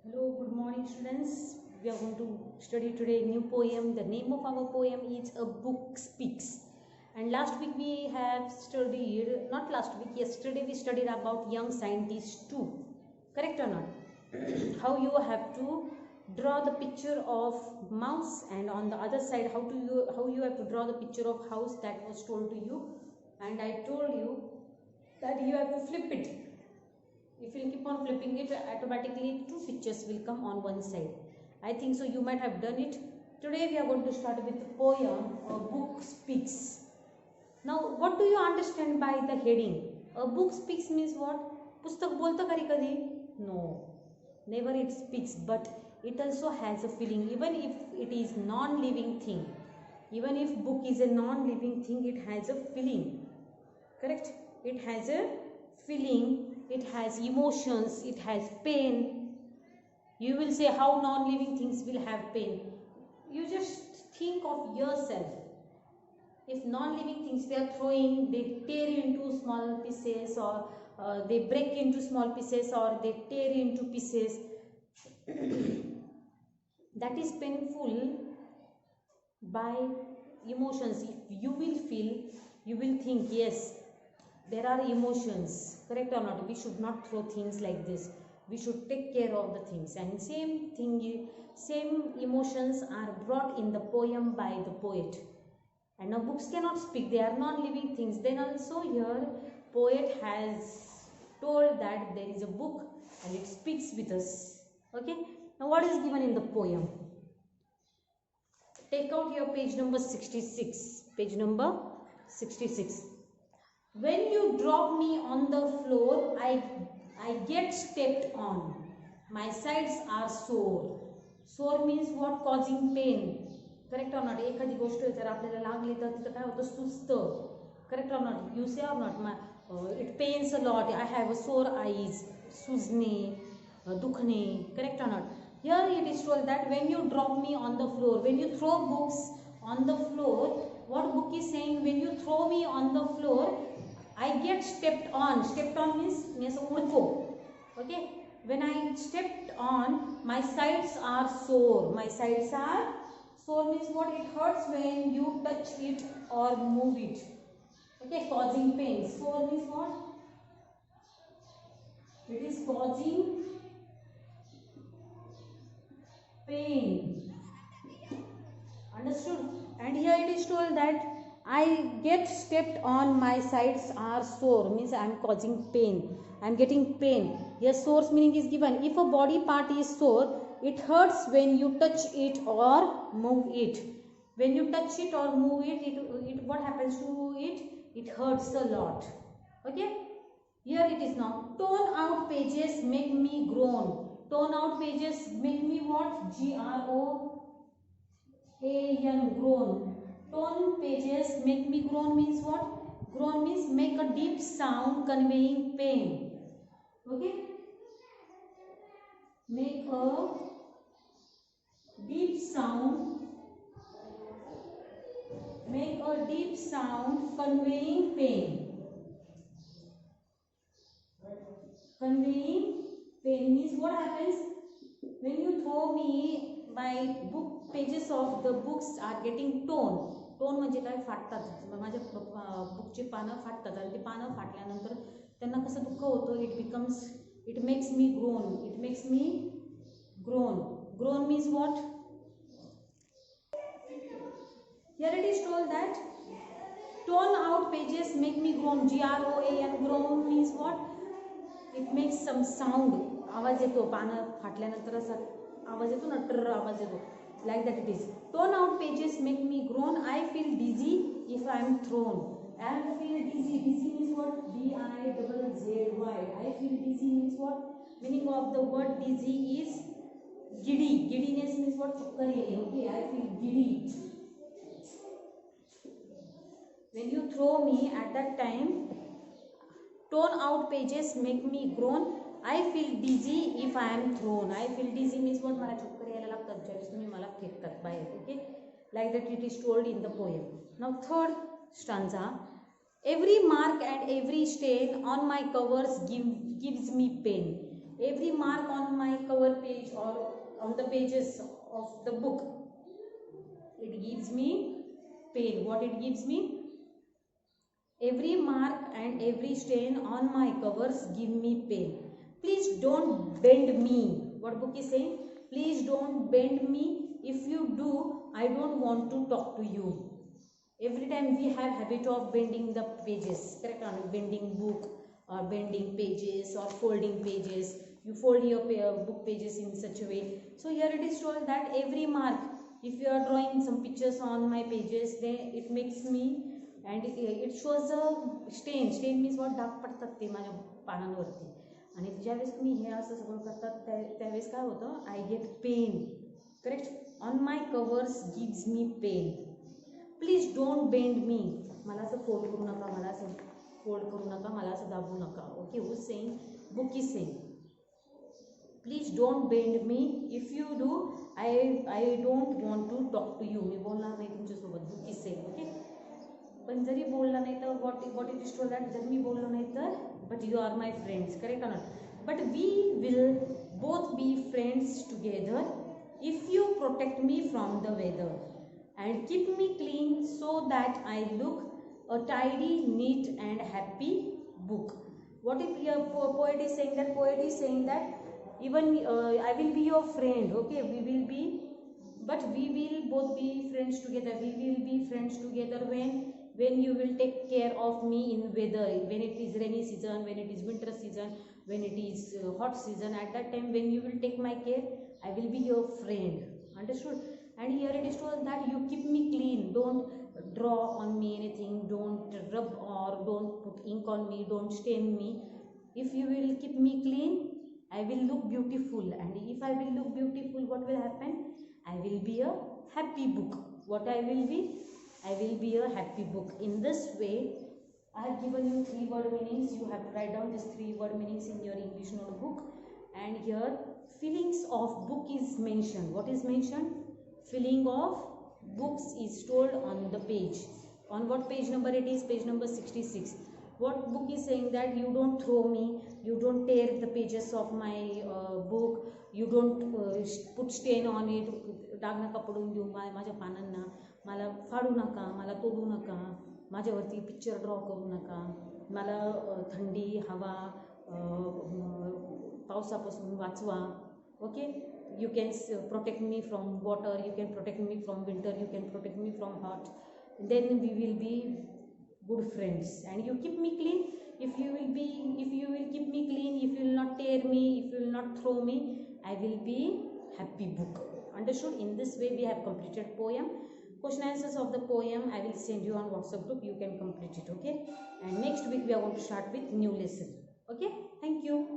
Hello, good morning students. We are going to study today a new poem. The name of our poem is A Book Speaks. And last week we have studied, not last week, yesterday we studied about young scientists too. Correct or not? How you have to draw the picture of mouse, and on the other side how you have to draw the picture of house that was told to you. And I told you that you have to flip it. If you keep on flipping it, automatically two pictures will come on one side. I think so you might have done it. Today we are going to start with the poem A Book Speaks. Now what do you understand by the heading? A book speaks means what? पुस्तक बोलतं कधी कधी? No, never it speaks, but it also has a feeling. Even if it is non-living thing, even if book is a non-living thing, it has a feeling. Correct? It has a feeling. It has emotions, it has pain. You will say how non-living things will have pain. You just think of yourself. If non-living things they are throwing, they tear into small pieces, or they break into small pieces, or they tear into pieces. That is painful by emotions. If you will feel, you will think, yes, there are emotions, correct or not? We should not throw things like this. We should take care of the things. And same emotions are brought in the poem by the poet. And now books cannot speak, they are non-living things. Then also here poet has told that there is a book and it speaks with us. Okay, now what is given in the poem? Take out your page number 66. Page number 66. When you drop me on the floor, I get stepped on. My sides are sore. Sore means what? Causing pain. Correct or not? एखादी गोष्ट जर आपल्याला लागली तर तिथं काय होतं? सुचतं. Correct or not? You say or not? It pains a lot. I have a sore eyes. सुजणे, दुखणे. Correct or not? Here it is told that when you drop me on the floor, when you throw books on the floor, what book is saying? When you throw me on the floor, I get stepped on. Stepped on means udko. Okay. When I stepped on, my sides are sore. My sides are sore means what? It hurts when you touch it or move it. Okay, causing pain. Sore means what? It is causing pain. Understood? And here it is told that I get stepped on, my sides are sore, means I am causing pain. I am getting pain. Here sore's meaning is given. If a body part is sore, it hurts when you touch it or move it. When you touch it or move it, what happens to it? It hurts a lot. Okay? Here it is now. Torn out pages make me groan. Torn out pages make me what? G-R-O-A-N, groan. Torn pages make me groan means what? Groan means make a deep sound conveying pain. Okay? Make a deep sound. Make a deep sound conveying pain. Conveying pain means what happens when you throw me? My book pages of the books are getting torn. Tone म्हणजे काय? फाटतात. माझ्या बुकची पानं फाटतात आणि ती पानं फाटल्यानंतर त्यांना कसं दुःख होतं? It makes me groan. Groan means what? Here it is told that torn out pages make me groan. GROAN, groan means what? It makes some sound. आवाज येतो. पानं फाटल्यानंतर असा आवाज येतो ना, ट्र आवाज येतो. Like that it is. Torn out pages make me groan. I feel dizzy if I am thrown. I feel dizzy. Dizzy means what? D-I-Z-Z-Y. I feel dizzy means what? Meaning of the word dizzy is giddy. Giddiness means what? Chakkar yele. Okay, I feel giddy. When you throw me at that time, torn out pages make me groan. I feel dizzy if I am thrown. I feel dizzy means what? मला चक्कर यायला लागतात ज्यावेळेस तुम्ही मला फेकतात बाहेर. Okay, like that it is told in the poem. Now third stanza. Every mark and every stain on my covers gives me pain. every mark on my cover page or on the pages of the book, it gives me pain. What it gives me? Every mark and every stain on my covers give me pain. Please don't bend me. What book is saying? Please don't bend me. If you do, I don't want to talk to you. Every time we have habit of bending the pages, correct? Bending book or bending pages or folding pages. You fold your book pages in such a way. So here it is told that every mark, if you are drawing some pictures on my pages, then it makes me, and it shows a stain. Stain means what? डाग पडतात ते माझ्या पानांवरती. आणि ज्यावेळेस तुम्ही हे असं सगळं करतात त्यावेळेस काय होतं? I get pain. Correct? On my covers gives me pain. Please don't bend me. मला असं फोल्ड करू नका, मला असं फोल्ड करू नका, मला असं दाबू नका. Okay, who saying? Book is saying. Please don't bend me. If you do, I don't want to talk to you. मी बोलणार नाही तुमच्यासोबत. Book is saying. ओके, पण जरी बोलला नाही तर what it is told that जर मी बोललो नाही तर but you are my friends. Correct or not? But we will both be friends together if you protect me from the weather and keep me clean so that I look a tidy, neat and happy book. What if your poet is saying? That poet is saying that even I will be your friend. Okay, we will be, but we will both be friends together. We will be friends together when you will take care of me in weather, when it is rainy season, when it is winter season, when it is hot season. At that time when you will take my care, I will be your friend. Understood? And here it is told that you keep me clean. Don't draw on me anything, don't rub or don't put ink on me, don't stain me. If you will keep me clean, I will look beautiful, and if I will look beautiful, what will happen? I will be a happy book. What I will be? I will be a happy book. In this way, I have given you 3 word meanings. You have to write down these 3 word meanings in your English notebook. And here, feelings of book is mentioned. What is mentioned? Feeling of books is told on the page. On what page number it is? Page number 66. What book is saying that you don't throw me, you don't tear the pages of my book, you don't put stain on it. डाग नका पडून देऊ माझ्या पानांना, मला फाडू नका, मला तोडू नका, माझ्यावरती पिक्चर ड्रॉ करू नका, मला थंडी हवा पावसापासून वाचवा. Okay, you can protect me from water, you can protect me from winter, you can protect me from hot, then we will be good friends. And you keep me clean. If you will keep me clean, if you will not tear me, if you will not throw me, I will be happy book. Understood? In this way we have completed poem. Question answers of the poem I will send you on WhatsApp group. You can complete it. Okay, and next week we are going to start with new lesson. Okay, thank you.